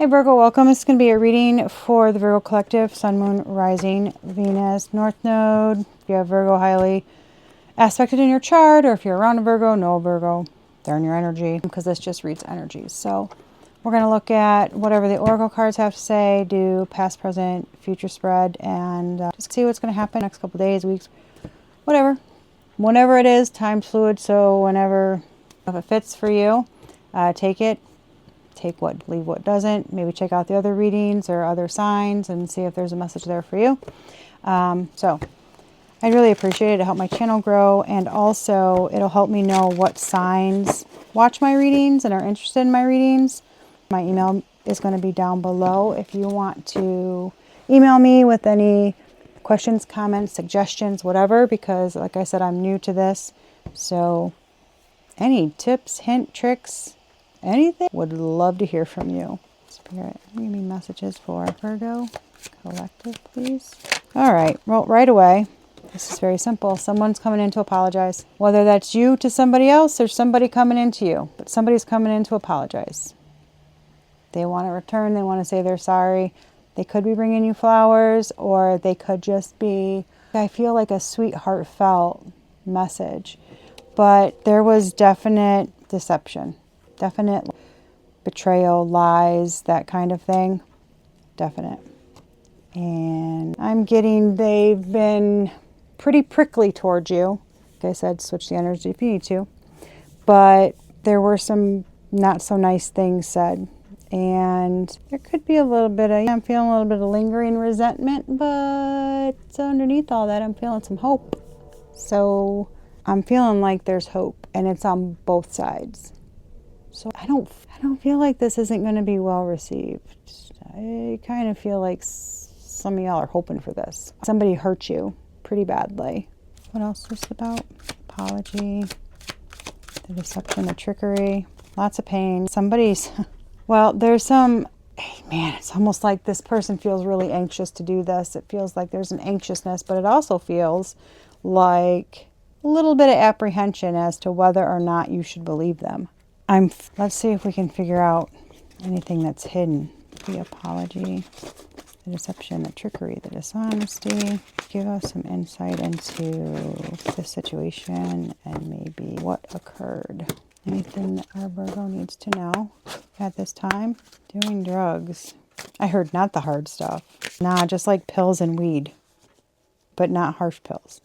Virgo, welcome. This is going to be a reading for the Virgo Collective, Sun, Moon, Rising, Venus, North Node. If you have Virgo highly aspected in your chart, or if you're around a Virgo, know a Virgo, they're in your energy, because this just reads energies. So we're going to look at whatever the Oracle cards have to say, do past, present, future spread, and just see what's going to happen next couple days, weeks, whatever. Whenever it is, time's fluid, so whenever, if it fits for you, take it. Take what, leave what doesn't. Maybe check out the other readings or other signs and see if there's a message there for you. So I'd really appreciate it to help my channel grow, and also it'll help me know what signs watch my readings and are interested in my readings. My email is going to be down below if you want to email me with any questions, comments, suggestions, whatever, because like I said, I'm new to this. So any tips, hint, tricks, anything, would love to hear from you. Spirit, give me messages for Virgo Collective, please. All right, well, right away, this is very simple. Someone's coming in to apologize. Whether that's you to somebody else or somebody coming in to you, but somebody's coming in to apologize. They want to return. They want to say they're sorry. They could be bringing you flowers, or they could just be, I feel like a sweet, heartfelt message. But there was definite deception. Definite betrayal, lies, that kind of thing. Definite. And I'm getting they've been pretty prickly towards you. Like I said, switch the energy if you need to. But there were some not so nice things said. And there could be a little bit of, I'm feeling a little bit of lingering resentment, but underneath all that, I'm feeling some hope. So I'm feeling like there's hope, and it's on both sides. So I don't feel like this isn't going to be well received. I kind of feel like some of y'all are hoping for this. Somebody hurt you pretty badly. What else was it about? Apology, the deception, the trickery, lots of pain. Somebody's, well, there's some, man, it's almost like this person feels really anxious to do this. It feels like there's an anxiousness, but it also feels like a little bit of apprehension as to whether or not you should believe them. Let's see if we can figure out anything that's hidden. The apology, the deception, the trickery, the dishonesty. Give us some insight into the situation and maybe what occurred. Anything that our Virgo needs to know at this time? Doing drugs. I heard not the hard stuff. Nah, just like pills and weed, but not harsh pills.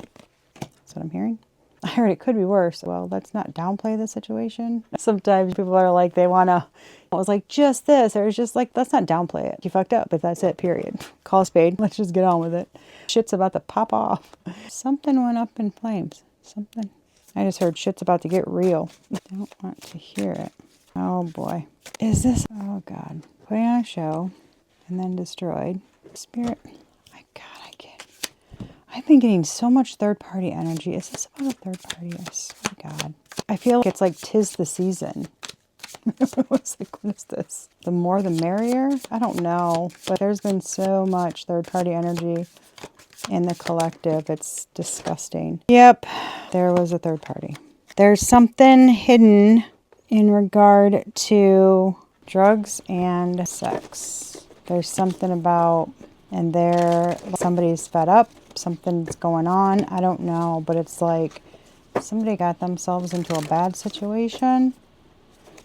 That's what I'm hearing. I heard it could be worse. Well, let's not downplay the situation. Sometimes people are like, they want to, it was like just this, or it's just like, let's not downplay it. You fucked up, but that's it, period. Call a spade. Let's just get on with it. Shit's about to pop off. Something went up in flames. Something. I just heard shit's about to get real. I don't want to hear it. Oh boy. Is this, oh God. Putting on a show and then destroyed. Spirit. My God, I've been getting so much third-party energy. Is this about a third party? I swear to God. I feel like it's like 'tis the season. I was like, what is this? The more the merrier? I don't know. But there's been so much third-party energy in the collective. It's disgusting. Yep, there was a third party. There's something hidden in regard to drugs and sex. There's something about, and somebody's fed up. Something's going on. I don't know, but it's like somebody got themselves into a bad situation.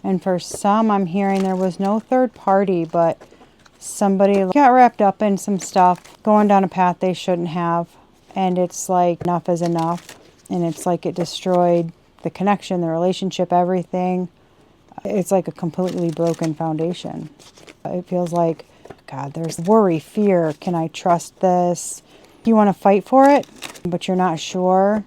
And for some, I'm hearing there was no third party, but somebody got wrapped up in some stuff, going down a path they shouldn't have. And it's like enough is enough. And it's like it destroyed the connection, the relationship, everything. It's like a completely broken foundation. It feels like, God, there's worry, fear. Can I trust this? You want to fight for it, but you're not sure.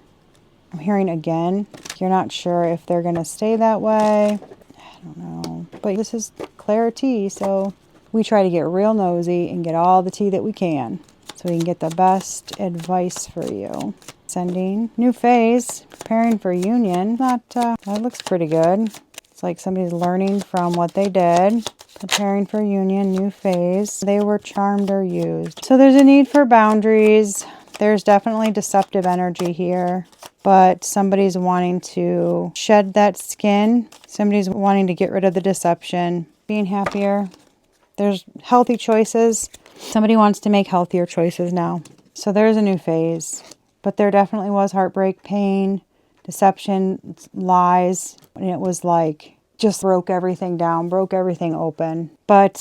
I'm hearing again, you're not sure if they're going to stay that way. I don't know. But this is clarity, so we try to get real nosy and get all the tea that we can so we can get the best advice for you. Sending new phase, preparing for union. That looks pretty good. It's like somebody's learning from what they did. Preparing for union, new phase. They were charmed or used. So there's a need for boundaries. There's definitely deceptive energy here. But somebody's wanting to shed that skin. Somebody's wanting to get rid of the deception. Being happier. There's healthy choices. Somebody wants to make healthier choices now. So there's a new phase. But there definitely was heartbreak, pain, deception, lies. And it was like just broke everything down, broke everything open. But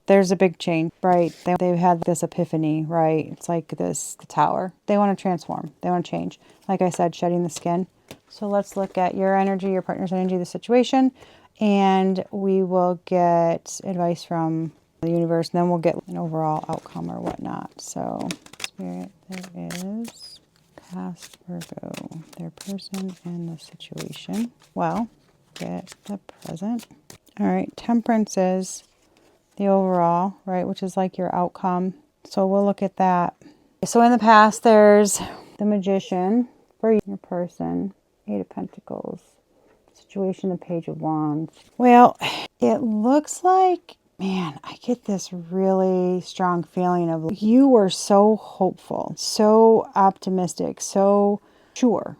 there's a big change, right? They've had this epiphany, right? It's like this tower. They want to transform. They want to change. Like I said, shedding the skin. So let's look at your energy, your partner's energy, the situation. And we will get advice from the universe. And then we'll get an overall outcome or whatnot. So, Spirit, there is past Virgo, their person, and the situation. Well, get the present. All right, Temperance is the overall, right, which is like your outcome. So we'll look at that. So in the past, there's the Magician for your person, 8 of Pentacles, situation, the Page of Wands. Well, it looks like, man, I get this really strong feeling of you were so hopeful, so optimistic, so sure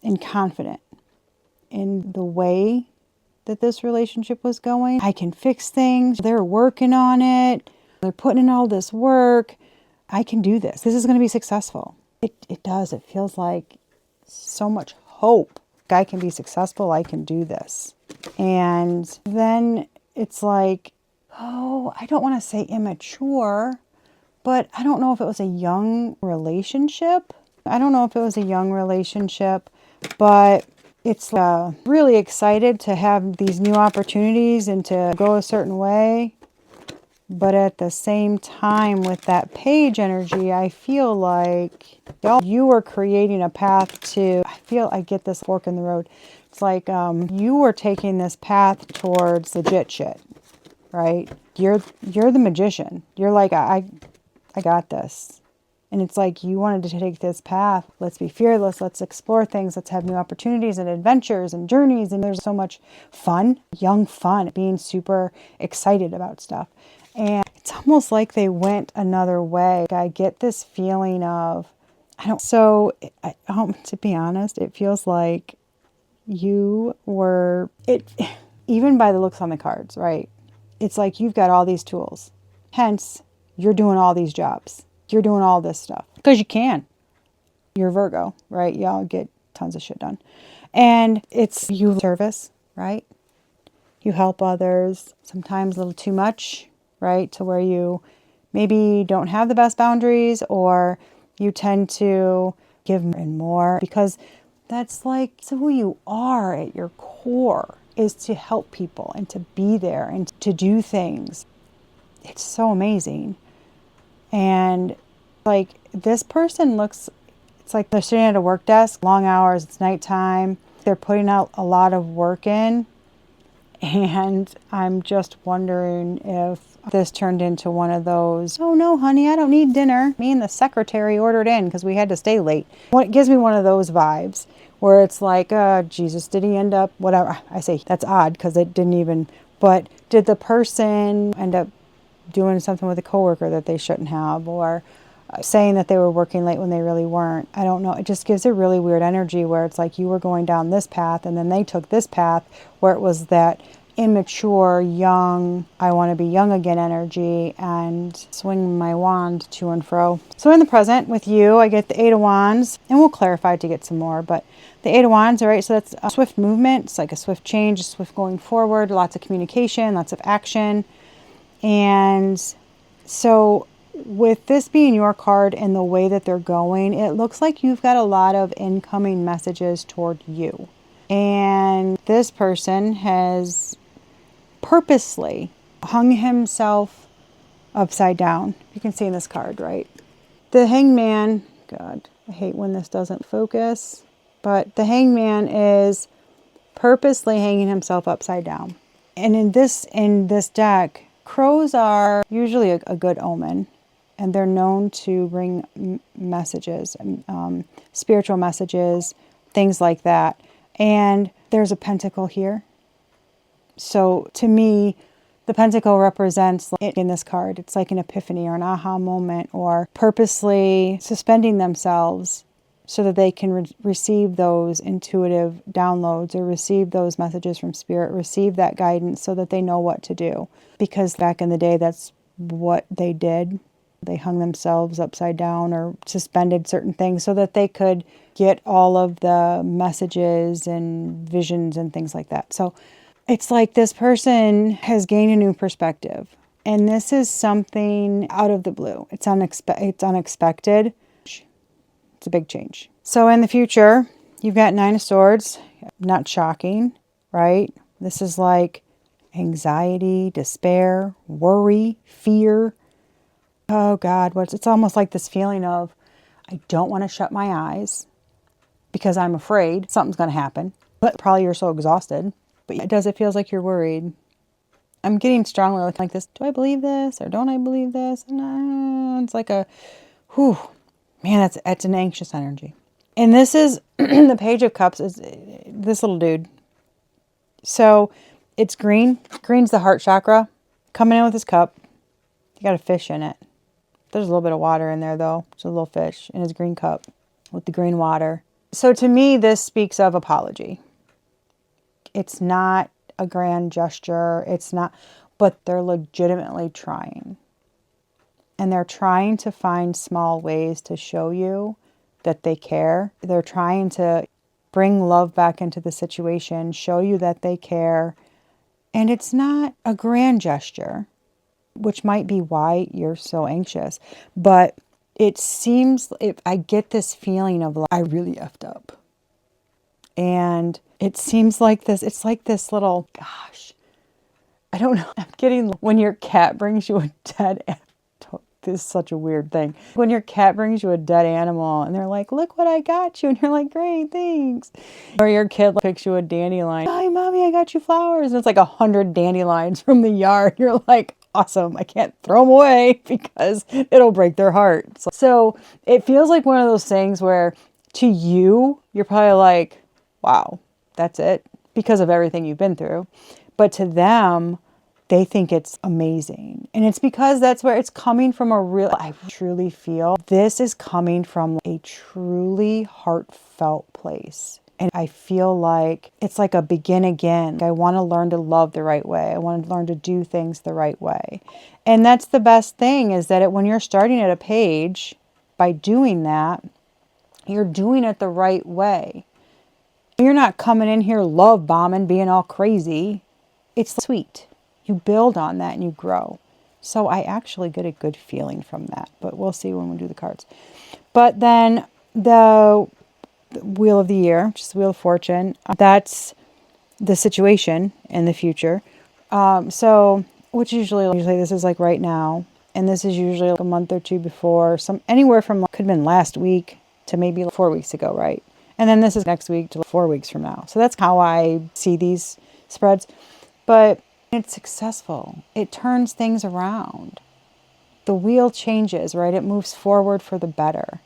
and confident in the way that this relationship was going. I can fix things. They're working on it. They're putting in all this work. I can do this. This is going to be successful. It does. It feels like so much hope. I can be successful. I can do this. And then it's like, oh, I don't want to say immature, but I don't know if it was a young relationship. But it's really excited to have these new opportunities and to go a certain way. But at the same time, with that Page energy, I feel like you were creating a path to, I get this fork in the road. It's like you were taking this path towards legit shit, right? You're the Magician. You're like, I got this. And it's like you wanted to take this path. Let's be fearless. Let's explore things. Let's have new opportunities and adventures and journeys. And there's so much fun, young fun, being super excited about stuff. And it's almost like they went another way. I get this feeling of, to be honest, it feels like you were, even by the looks on the cards, right? It's like you've got all these tools. Hence, you're doing all these jobs. You're doing all this stuff because you can. You're Virgo, right? Y'all get tons of shit done. And it's you service, right? You help others, sometimes a little too much, right? To where you maybe don't have the best boundaries, or you tend to give more and more, because that's like who you are at your core, is to help people and to be there and to do things. It's so amazing. And like this person looks, it's like they're sitting at a work desk, long hours, it's nighttime. They're putting out a lot of work in. And I'm just wondering if this turned into one of those, oh no, honey, I don't need dinner. Me and the secretary ordered in because we had to stay late. It gives me one of those vibes where it's like, Jesus, did he end up, whatever. I say that's odd because it didn't even, but did the person end up doing something with a coworker that they shouldn't have, or saying that they were working late when they really weren't? I don't know. It just gives a really weird energy where it's like you were going down this path and then they took this path where it was that immature, young, I want to be young again energy, and swing my wand to and fro. So in the present with you, I get the 8 of Wands, and we'll clarify to get some more, but the 8 of Wands, all right, so that's a swift movement. It's like a swift change, a swift going forward, lots of communication, lots of action. And so with this being your card and the way that they're going, it looks like you've got a lot of incoming messages toward you. And this person has purposely hung himself upside down. You can see in this card, right? The Hangman, God, I hate when this doesn't focus, but the Hangman is purposely hanging himself upside down. And in this deck, crows are usually a good omen, and they're known to bring messages, spiritual messages, things like that. And there's a pentacle here. So to me, the pentacle represents, in this card, it's like an epiphany or an aha moment, or purposely suspending themselves so that they can receive those intuitive downloads, or receive those messages from spirit, receive that guidance so that they know what to do. Because back in the day, that's what they did. They hung themselves upside down or suspended certain things so that they could get all of the messages and visions and things like that. So it's like this person has gained a new perspective. And this is something out of the blue. It's unexpected. It's a big change. So in the future, you've got Nine of Swords. Not shocking, right? This is like anxiety, despair, worry, fear. Oh God, it's almost like this feeling of, I don't want to shut my eyes because I'm afraid something's going to happen. But probably you're so exhausted. But does it feel like you're worried? I'm getting strongly looking like this. Do I believe this or don't I believe this? No, it's like a, whew, man, that's an anxious energy. And this is, the Page of Cups is this little dude. So it's green. Green's the heart chakra. Coming in with his cup. You got a fish in it. There's a little bit of water in there though. It's a little fish in his green cup with the green water. So to me, this speaks of apology. It's not a grand gesture. It's not, but they're legitimately trying. And they're trying to find small ways to show you that they care. They're trying to bring love back into the situation, show you that they care. And it's not a grand gesture, which might be why you're so anxious. But it seems, I get this feeling of like, I really effed up. And it seems like this, it's like this little, gosh, I don't know. I'm getting, when your cat brings you a dead animal. This is such a weird thing. When your cat brings you a dead animal and they're like, look what I got you. And you're like, great, thanks. Or your kid picks you a dandelion. Hi, mommy, I got you flowers. And it's like 100 dandelions from the yard. You're like, awesome. I can't throw them away because it'll break their heart. So it feels like one of those things where to you, you're probably like, wow, that's it because of everything you've been through. But to them, they think it's amazing. And it's because that's where it's coming from I truly feel this is coming from a truly heartfelt place. And I feel like it's like a begin again. I want to learn to love the right way. I want to learn to do things the right way. And that's the best thing is that when you're starting at a page, by doing that, you're doing it the right way. You're not coming in here love bombing, being all crazy. It's sweet. You build on that and you grow. So I actually get a good feeling from that. But we'll see when we do the cards. But then the Wheel of the Year, which is the Wheel of Fortune, that's the situation in the future. Which usually this is like right now. And this is usually like a month or two before. Anywhere from could have been last week to maybe 4 weeks ago, right? And then this is next week to 4 weeks from now. So that's how I see these spreads. But it's successful. It turns things around. The wheel changes, right? It moves forward for the better.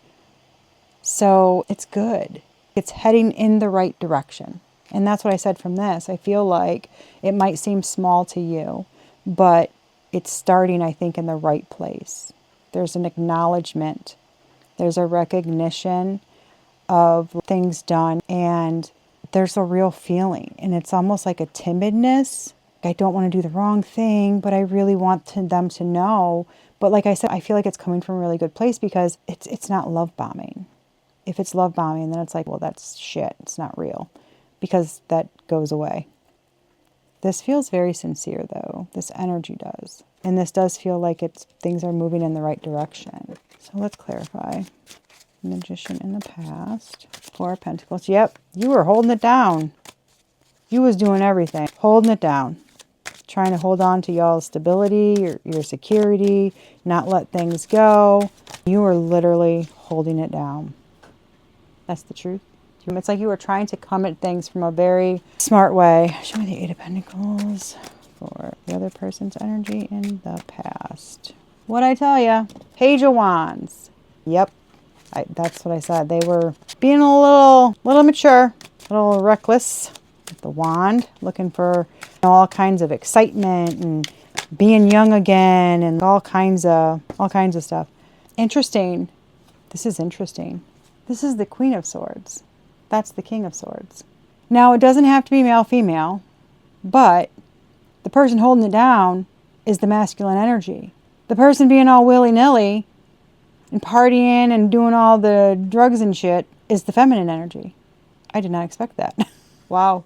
So it's good. It's heading in the right direction. And that's what I said from this. I feel like it might seem small to you, but it's starting, I think, in the right place. There's an acknowledgement. There's a recognition of things done. And there's a real feeling. And it's almost like a timidness. I don't want to do the wrong thing, but I really want them to know. But like I said, I feel like it's coming from a really good place because it's not love bombing. If it's love bombing, then it's like, well, that's shit. It's not real because that goes away. This feels very sincere though. This energy does. And this does feel like things are moving in the right direction. So let's clarify. Magician in the past. Four of Pentacles. Yep, you were holding it down. You was doing everything. Holding it down. Trying to hold on to y'all's stability, your security, not let things go. You were literally holding it down. That's the truth. It's like you were trying to come at things from a very smart way. Show me the Eight of Pentacles for the other person's energy in the past. What'd I tell you? Page of Wands. Yep. That's what I said. They were being a little mature, a little reckless. The wand, looking for all kinds of excitement and being young again and all kinds of stuff. Interesting. This is interesting. This is the Queen of Swords. That's the King of Swords. Now, it doesn't have to be male, female, but the person holding it down is the masculine energy. The person being all willy-nilly and partying and doing all the drugs and shit is the feminine energy. I did not expect that. Wow.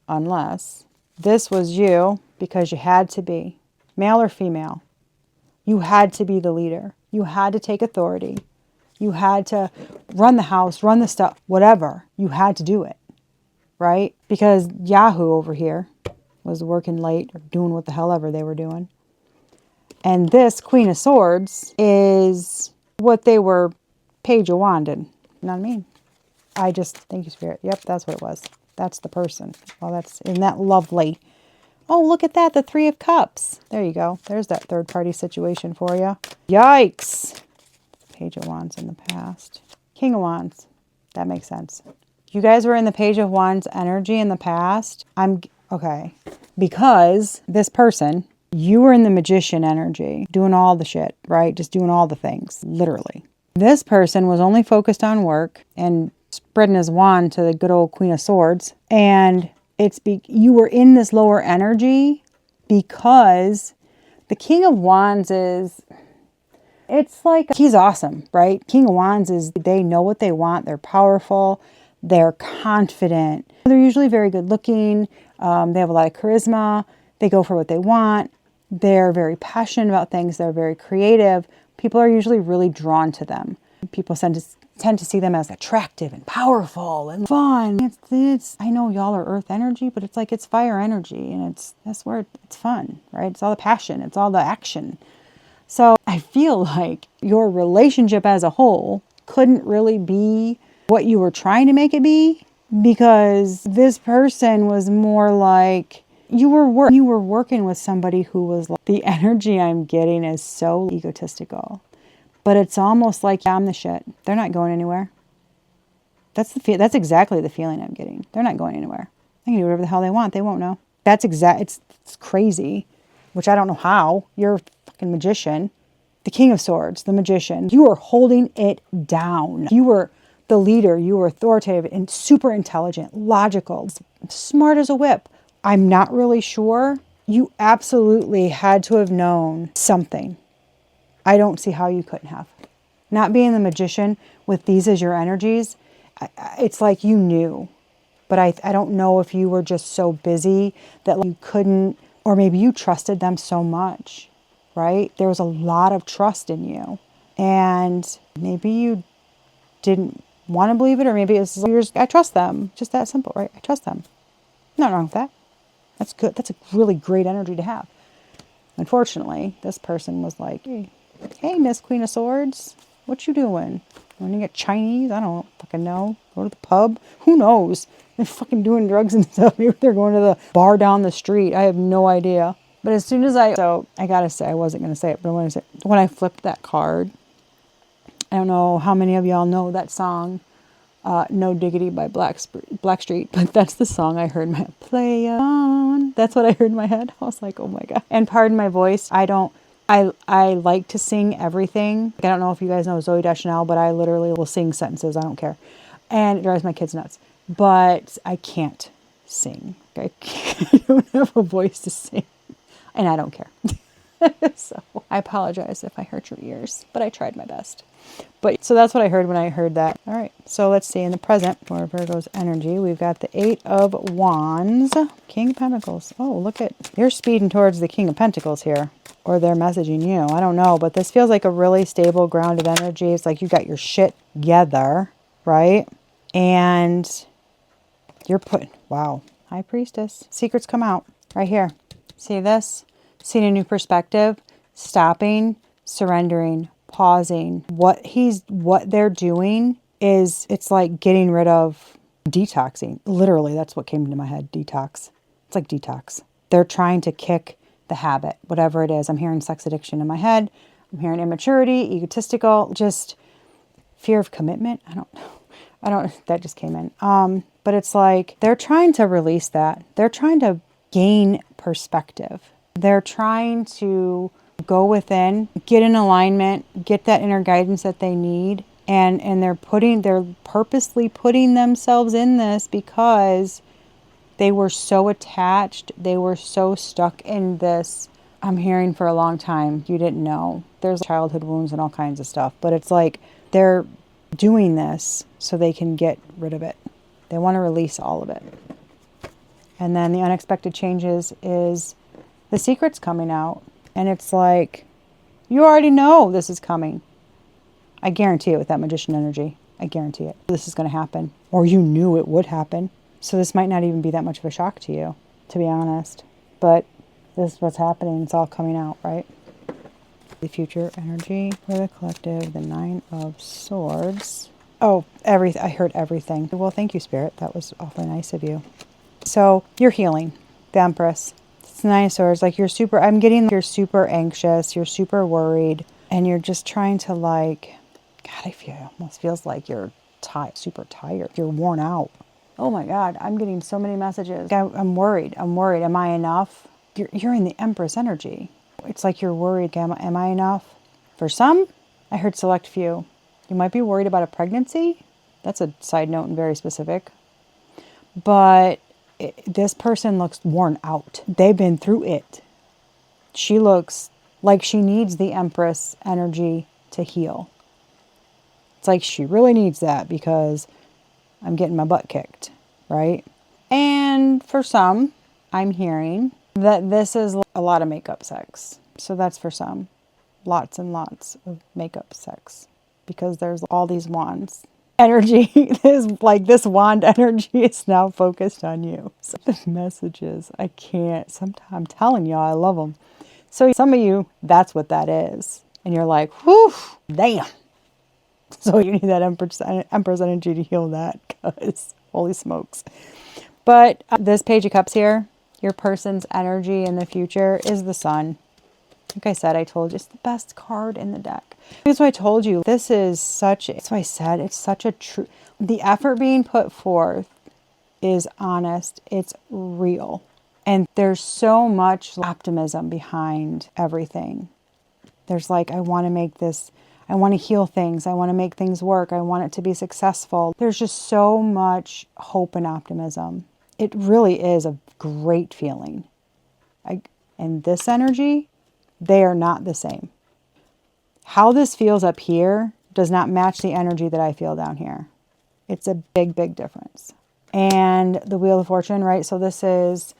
Unless this was you because you had to be, male or female. You had to be the leader. You had to take authority. You had to run the house, run the stuff, whatever. You had to do it, right? Because Yahoo over here was working late or doing what the hell ever they were doing. And this Queen of Swords is what they were Page of Wand in. You know what I mean? Thank you, Spirit. Yep, that's what it was. That's the person. Well, isn't that lovely? Oh, look at that. The Three of Cups. There you go. There's that third party situation for you. Yikes. Page of Wands in the past. King of Wands. That makes sense. You guys were in the Page of Wands energy in the past. Okay. Because this person, you were in the Magician energy, doing all the shit, right? Just doing all the things, literally. This person was only focused on work and spreading his wand to the good old Queen of Swords. And you were in this lower energy because the King of Wands it's like, he's awesome, right? King of Wands they know what they want. They're powerful. They're confident. They're usually very good looking. They have a lot of charisma. They go for what they want. They're very passionate about things. They're very creative. People are usually really drawn to them. People tend to see them as attractive and powerful and fun. I know y'all are earth energy, but it's fire energy, and that's where it's fun, right? It's all the passion. It's all the action. So I feel like your relationship as a whole couldn't really be what you were trying to make it be, because this person was more like you were working with somebody who was like, the energy I'm getting is so egotistical. But it's almost like, yeah, I'm the shit. They're not going anywhere. That's exactly the feeling I'm getting. They're not going anywhere. They can do whatever the hell they want. They won't know. It's crazy, which I don't know how. You're a fucking magician. The King of Swords, the magician. You were holding it down. You were the leader. You were authoritative and super intelligent, logical, smart as a whip. I'm not really sure. You absolutely had to have known something. I don't see how you couldn't have. Not being the magician with these as your energies, it's like you knew. But I don't know if you were just so busy that you couldn't, or maybe you trusted them so much, right? There was a lot of trust in you. And maybe you didn't want to believe it, or maybe it's I trust them. Just that simple, right? I trust them. Nothing wrong with that. That's good. That's a really great energy to have. Unfortunately, this person was like, hey, Miss Queen of Swords, what you doing? Want to get Chinese? I don't fucking know. Go to the pub? Who knows? They're fucking doing drugs and stuff. Maybe they're going to the bar down the street. I have no idea. But as soon as I gotta say, I wasn't going to say it, but when I flipped that card, I don't know how many of y'all know that song, No Diggity by Blackstreet, but that's the song I heard in my head. Play on. That's what I heard in my head. I was like, oh my God. And pardon my voice. I like to sing everything. I don't know if you guys know Zooey Deschanel, but I literally will sing sentences. I don't care. And it drives my kids nuts. But I can't sing. I don't have a voice to sing. And I don't care. So I apologize if I hurt your ears, but I tried my best. So that's what I heard when I heard that. All right. So let's see in the present for Virgo's energy. We've got the 8 of Wands, King of Pentacles. Oh, look at, you're speeding towards the King of Pentacles here. Or they're messaging you. I don't know. But this feels like a really stable, grounded energy. It's like you got your shit together, right? And you're wow. High Priestess. Secrets come out right here. See this? Seeing a new perspective. Stopping. Surrendering. Pausing. What they're doing is, it's like getting rid of, detoxing. Literally, that's what came into my head. Detox. It's like detox. They're trying to kick the habit, whatever it is. I'm hearing sex addiction in my head. I'm hearing immaturity, egotistical, just fear of commitment. I don't, that just came in. But it's like, they're trying to release that. They're trying to gain perspective. They're trying to go within, get in alignment, get that inner guidance that they need. And they're purposely putting themselves in this because they were so attached. They were so stuck in this I'm hearing for a long time, you didn't know. There's childhood wounds and all kinds of stuff, but it's like they're doing this so they can get rid of it. They want to release all of it. And then the unexpected changes is the secret's coming out. And it's like, you already know this is coming. I guarantee it with that magician energy. I guarantee it. This is going to happen. Or you knew it would happen. So this might not even be that much of a shock to you, to be honest. But this is what's happening. It's all coming out, right? The future energy for the collective, the 9 of Swords. Oh, everything. I heard everything. Well, thank you, Spirit. That was awfully nice of you. So you're healing, the Empress. It's 9 of Swords. Like I'm getting you're super anxious. You're super worried. And you're just trying to like, God, almost feels like you're super tired. You're worn out. Oh my God, I'm getting so many messages. I'm worried. Am I enough? You're in the Empress energy. It's like you're worried. Am I enough? For some, I heard select few. You might be worried about a pregnancy. That's a side note and very specific. But this person looks worn out. They've been through it. She looks like she needs the Empress energy to heal. It's like she really needs that because I'm getting my butt kicked, right? And for some, I'm hearing that this is a lot of makeup sex. So that's for some. Lots and lots of makeup sex. Because there's all these wands. Energy is like this wand energy is now focused on you. So the messages, I can't. Sometimes I'm telling y'all, I love them. So some of you, that's what that is. And you're like, whew, damn. So you need that Empress energy to heal that, because holy smokes. But this Page of Cups here, your person's energy in the future is the Sun. Like I said, I told you, it's the best card in the deck. That's why I told you, that's why I said, it's such a true, the effort being put forth is honest, it's real. And there's so much optimism behind everything. There's like, I want to heal things. I want to make things work. I want it to be successful. There's just so much hope and optimism. It really is a great feeling. And this energy, they are not the same. How this feels up here does not match the energy that I feel down here. It's a big, big difference. And the Wheel of Fortune, right? So this is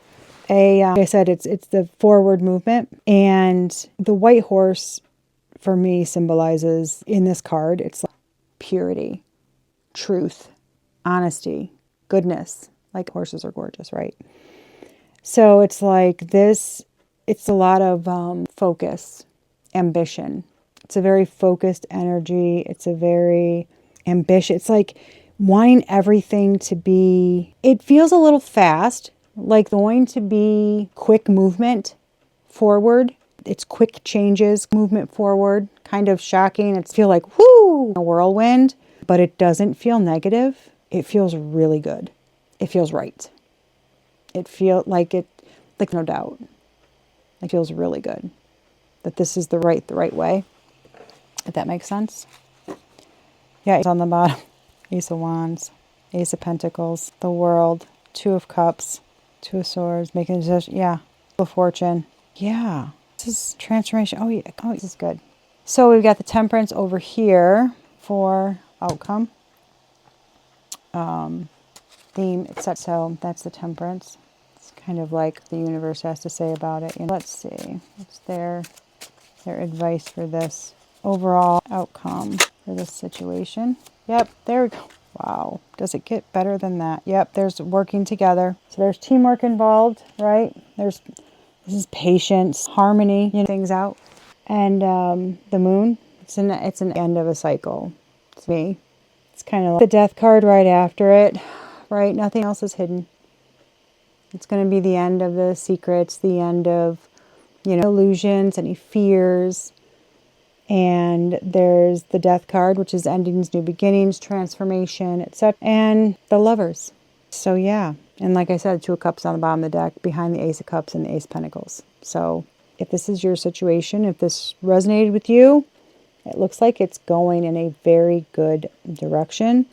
like I said, it's the forward movement. And the white horse for me symbolizes in this card, it's like purity, truth, honesty, goodness. Like horses are gorgeous, right? So it's like this, it's a lot of focus, ambition. It's a very focused energy. It's a very ambitious. It's like wanting everything to be, it feels a little fast, like going to be quick movement forward. It's quick changes, movement forward, kind of shocking. It's feel like, whoo, a whirlwind, but it doesn't feel negative. It feels really good. It feels right. It feels like no doubt. It feels really good that this is the right way. If that makes sense. Yeah, it's on the bottom. Ace of Wands, Ace of Pentacles, the World, Two of Cups, Two of Swords, making a decision. Yeah, Wheel of Fortune. Yeah, this is transformation. Oh, yeah. Oh, this is good. So we've got the Temperance over here for outcome. Theme, etc. So that's the Temperance. It's kind of like the universe has to say about it. Let's see. What's their advice for this overall outcome for this situation? Yep, there we go. Wow. Does it get better than that? Yep, there's working together. So there's teamwork involved, right? This is patience, harmony, things out. And the Moon, it's an end of a cycle. To me, it's kind of like the Death card right after it, right? Nothing else is hidden. It's going to be the end of the secrets, the end of, illusions, any fears. And there's the Death card, which is endings, new beginnings, transformation, etc. And the Lovers. So yeah. And like I said, Two of Cups on the bottom of the deck, behind the Ace of Cups and the Ace of Pentacles. So if this is your situation, if this resonated with you, it looks like it's going in a very good direction.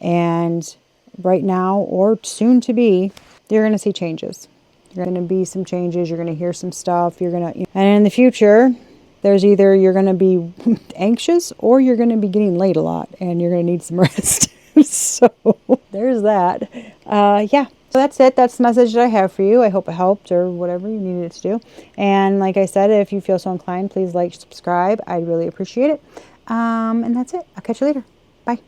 And right now, or soon to be, you're going to see changes. You're going to be some changes. You're going to hear some stuff. You're going to, and in the future, there's either you're going to be anxious or you're going to be getting laid a lot and you're going to need some rest. So there's that. Yeah. So that's it. That's the message that I have for you. I hope it helped or whatever you needed it to do. And like I said, if you feel so inclined, please like, subscribe. I'd really appreciate it. And that's it. I'll catch you later. Bye.